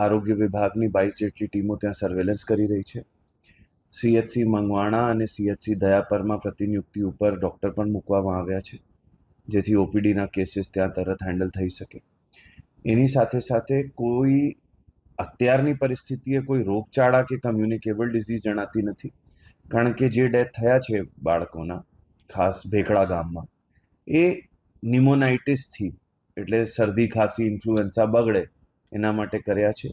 આરોગ્ય વિભાગની 22 જેટલી ટીમો ત્યાં સર્વેલન્સ કરી રહી છે. CHC મંગવાણા અને CHC દયાપરમાં પ્રતિનિયુક્તિ ઉપર ડૉક્ટર પણ મૂકવામાં આવ્યા છે, જેથી OPDના કેસીસ ત્યાં તરત હેન્ડલ થઈ શકે. એની સાથે સાથે કોઈ અત્યારની પરિસ્થિતિએ કોઈ રોગચાળા કે કમ્યુનિકેબલ ડિઝીઝ જણાતી નથી, કારણ કે જે ડેથ થયા છે બાળકોના, ખાસ ભેખડા ગામમાં, એ નિમોનાઇટિસથી, એટલે શરદી ખાંસી ઇન્ફ્લુએન્ઝા બગડે એના માટે કર્યા છે.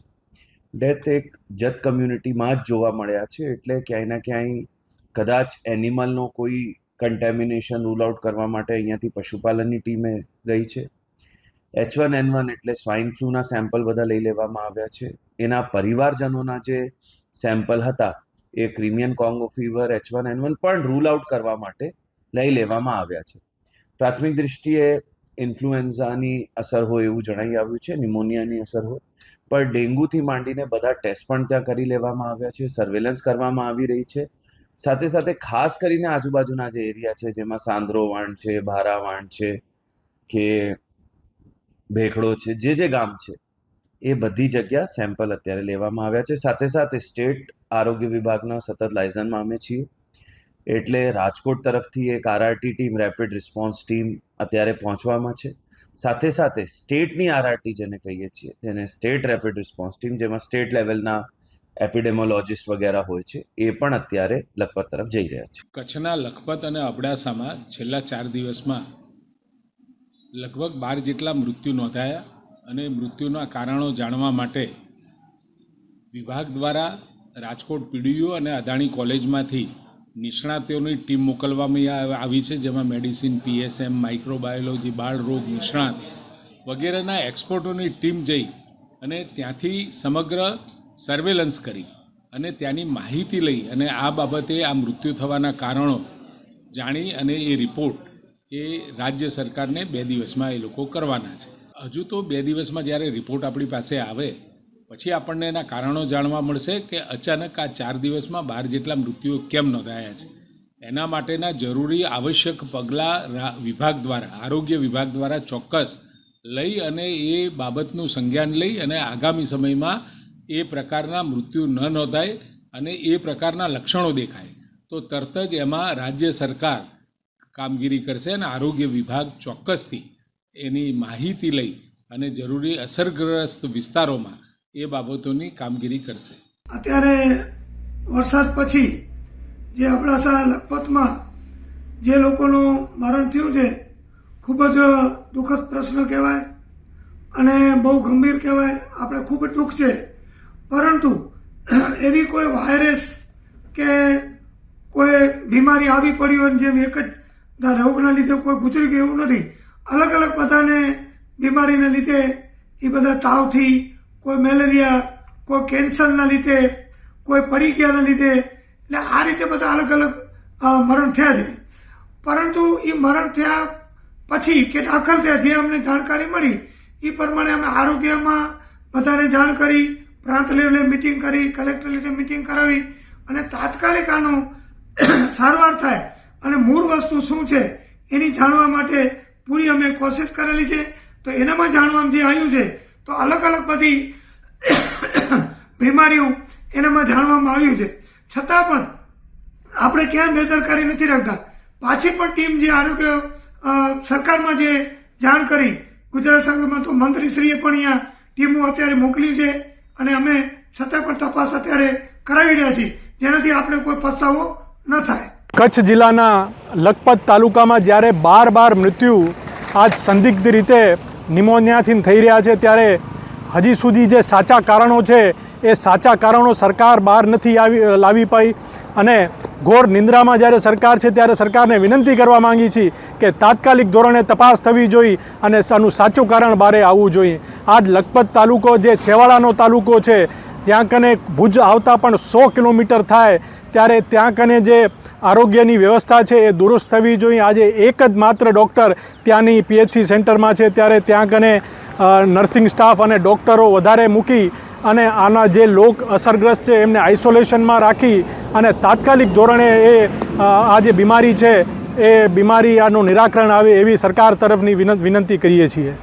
ડેથ એક જત કમ્યુનિટીમાં જ જોવા મળ્યા છે, એટલે ક્યાંય ના ક્યાંય કદાચ એનિમલનો કોઈ કન્ટેમિનેશન રૂલ આઉટ કરવા માટે અહીંયાથી પશુપાલનની ટીમે ગઈ છે. H1N1 એટલે સ્વાઇન ફ્લૂના સેમ્પલ બધા લઈ લેવામાં આવ્યા છે. એના પરિવારજનોના જે સેમ્પલ હતા એ ક્રિમિયન કોંગો ફીવર, H1N1 પણ રૂલ આઉટ કરવા માટે લઈ લેવામાં આવ્યા છે. પ્રાથમિક દૃષ્ટિએ ઇન્ફ્લુએન્ઝાની અસર હોય એવું જણાઈ આવ્યું છે, નિમોનિયાની અસર હોય, પણ ડેન્ગ્યુથી માંડીને બધા ટેસ્ટ પણ ત્યાં કરી લેવામાં આવ્યા છે, સર્વેલન્સ કરવામાં આવી રહી છે. સાથે સાથે ખાસ કરીને આજુબાજુના જે એરિયા છે, જેમાં સાંદ્રોવાણ છે, ભારાવાણ છે કે ભેખડો છે, જે ગામ છે, એ બધી જગ્યા સેમ્પલ અત્યારે લેવામાં આવ્યા છે. સાથે સાથે સ્ટેટ આરોગ્ય વિભાગના સતત લાયઝનમાં અમે છીએ, એટલે રાજકોટ તરફથી એક RRT team, rapid response team અત્યારે પહોંચવામાં છે. સાથે સાથે સ્ટેટની RRT જેને કહીએ છીએ, જેને સ્ટેટ રેપિડ રિસ્પોન્સ ટીમ, જેમાં સ્ટેટ લેવલના એપિડેમોલોજિસ્ટ વગેરે હોય છે, એ પણ અત્યારે લખપત તરફ જઈ રહ્યા છે. કચ્છના લખપત અને અબડાસામાં છેલ્લા 4 દિવસમાં લગભગ 12 જેટલા મૃત્યુ નોંધાયા અને મૃત્યુના કારણો જાણવા માટે વિભાગ દ્વારા રાજકોટ PDU અને અદાણી કોલેજમાંથી નિષ્ણાતોની ટીમ મોકલવામાં આવી છે, જેમાં મેડિસિન, PSM, માઇક્રોબાયોલોજી, બાળ રોગ નિષ્ણાત વગેરેના એક્સપર્ટોની ટીમ જઈ અને ત્યાંથી સમગ્ર સર્વેલન્સ કરી અને ત્યાંની માહિતી લઈ અને આ બાબતે આ મૃત્યુ થવાના કારણો જાણી અને એ રિપોર્ટ એ રાજ્ય સરકારને 2 દિવસમાં એ લોકો કરવાના છે. હજુ તો 2 દિવસમાં જ્યારે રિપોર્ટ આપણી પાસે આવે પછી આપણને એના કારણો જાણવા મળશે કે અચાનક આ 4 દિવસમાં 12 જેટલા મૃત્યુઓ કેમ નોંધાયા છે. એના માટેના જરૂરી આવશ્યક પગલાં વિભાગ દ્વારા, આરોગ્ય વિભાગ દ્વારા ચોક્કસ લઈ અને એ બાબતનું સંજ્ઞાન લઈ અને આગામી સમયમાં એ પ્રકારના મૃત્યુ ન નોંધાય અને એ પ્રકારના લક્ષણો દેખાય તો તરત જ એમાં રાજ્ય સરકાર કામગીરી કરશે અને આરોગ્ય વિભાગ ચોક્કસથી એની માહિતી લઈ અને જરૂરી અસરગ્રસ્ત વિસ્તારોમાં એ બાબતોની કામગીરી કરશે. અત્યારે વરસાદ પછી જે અબડાસા લખપતમાં જે લોકોનું મરણ થયું છે, ખૂબ જ દુઃખદ પ્રશ્ન કહેવાય અને બહુ ગંભીર કહેવાય. આપણે ખૂબ જ દુઃખ છે, પરંતુ એવી કોઈ વાયરસ કે કોઈ બીમારી આવી પડી હોય જેમ એક જ રોગના લીધે કોઈ ગુજરી ગયું એવું નથી. અલગ અલગ બધાને બીમારીના લીધે એ બધા તાવથી, કોઈ મેલેરિયા, કોઈ કેન્સરના લીધે, કોઈ પડી ગયાના લીધે, એટલે આ રીતે બધા અલગ અલગ મરણ થયા છે. પરંતુ એ મરણ થયા પછી કે દાખલ થયા, જે અમને જાણકારી મળી એ પ્રમાણે અમે આરોગ્યમાં બધાને જાણ કરી, પ્રાંત લેવલે મિટિંગ કરી, કલેક્ટર લેવલે મિટિંગ કરાવી અને તાત્કાલિક આનો સારવાર થાય અને મૂળ વસ્તુ શું છે એની જાણવા માટે પૂરી અમે કોશિશ કરેલી છે. તો એનામાં જાણવામાં જે આવ્યું છે તો અલગ અલગ બધી બીમારીઓ એનામાં જાણવામાં આવ્યું છે. છતાં પણ આપણે ક્યાં બેદરકારી નથી રાખતા. પાછી પણ ટીમ જે આરોગ્ય સરકારમાં જે જાણ કરી, ગુજરાત સંઘમાં તો મંત્રીશ્રીએ પણ અહીંયા ટીમો અત્યારે મોકલી છે અને અમે છતાં પણ તપાસ અત્યારે કરાવી રહ્યા છીએ, જેનાથી આપણે કોઈ પસ્તાવો ન થાય. કચ્છ જિલ્લાના લખપત તાલુકામાં જ્યારે 12 મૃત્યુ આજ સંદિગ્ધ રીતે નિમોનિયાથી થઈ રહ્યા છે, ત્યારે હજી સુધી જે સાચા કારણો છે એ સાચા કારણો સરકાર બહાર નથી લાવી પાઈ અને ઘોર નિંદ્રામાં જ્યારે સરકાર છે, ત્યારે સરકારને વિનંતી કરવા માંગી છીએ કે તાત્કાલિક ધોરણે તપાસ થવી જોઈએ અને આનું સાચું કારણ બહાર આવવું જોઈએ. આજ લખપત તાલુકો જે છેવાડાનો તાલુકો છે, ત્યાં કને ભુજ આવતા પણ 100 કિલોમીટર થાય, ત્યારે ત્યાં કને જે આરોગ્યની વ્યવસ્થા છે એ દુરુસ્ત થવી જોઈએ. આજે એક જ માત્ર ડૉક્ટર ત્યાંની PHC સેન્ટરમાં છે, ત્યારે ત્યાં કને નર્સિંગ સ્ટાફ અને ડૉક્ટરો વધારે મૂકી અને આના જે લોક અસરગ્રસ્ત છે એમને આઇસોલેશનમાં રાખી અને તાત્કાલિક ધોરણે આ જે બીમારી છે એ બીમારી આનું નિરાકરણ આવે એવી સરકાર તરફની વિનંતી કરીએ છીએ.